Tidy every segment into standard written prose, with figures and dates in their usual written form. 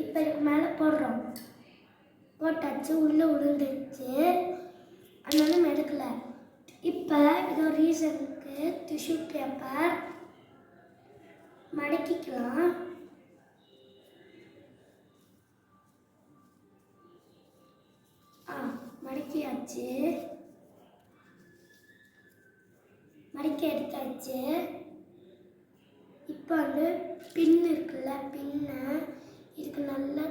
இப்போ இதுக்கு மேலே போடுறோம். போட்டாச்சு, உள்ளே விழுந்துருச்சு, அதனால எடுக்கலை. இப்போ இது ஒரு ரீசனுக்கு டிஷ்யூ பேப்பர் மடக்கிக்கலாம். மடக்கியாச்சு, மடக்கி எடுத்தாச்சு. இப்போ பின் இருக்குல்ல, பின்னை இதுக்கு நல்லா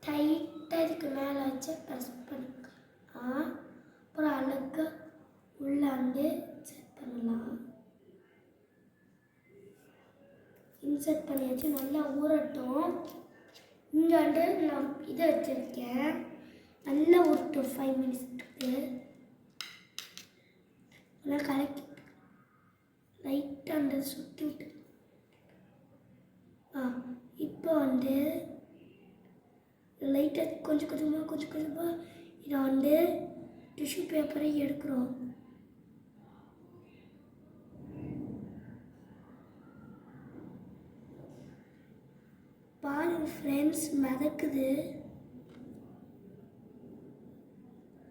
டைட்டாக இதுக்கு மேலே வச்சு ப்ரெஸ் பண்ணிக்கலாம். அப்புறம் அழகாக உள்ளே செட் பண்ணலாம். இன்செர்ட் பண்ணியாச்சு, நல்லா ஊறட்டும். இங்கே நான் இதை வச்சுருக்கேன், நல்லா ஊறட்டும் 5 மினிட்ஸ்க்கு. நல்லா கலக்கி லைட்டாக சுற்றிட்டு இப்போ லைட்டாக கொஞ்சம் கொஞ்சமாக இதை டிஷ்யூ பேப்பரை எடுக்கிறோம். பாருங்க ஃப்ரெண்ட்ஸ், மிதக்குது.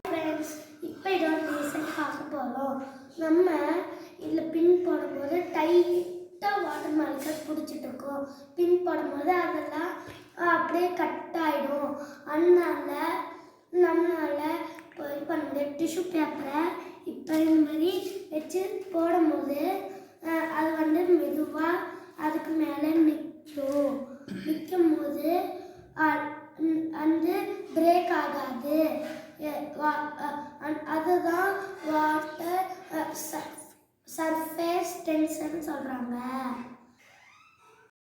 ஃப்ரெண்ட்ஸ், இப்போ இதோட ரீசன் பார்க்க போகிறோம். நம்ம இதில் பின் போடும்போது டைட்டாக வாட்டர் மார்க்கர் பிடிச்சிட்டு இருக்கோம். பின் போடும்போது அதெல்லாம் அப்படியே கட் ஆகிடும். அதனால நம்மளால் இப்போ இது பண்ண முடியாது. டிஷ்யூ பேப்பரை இப்போ இந்த மாதிரி வச்சு போடும்போது அது மெதுவாக அதுக்கு மேலே நிற்கும் போது பிரேக் ஆகாது. அதுதான் வாட்டர் சர்ஃபேஸ் டென்ஷன் சொல்கிறாங்க.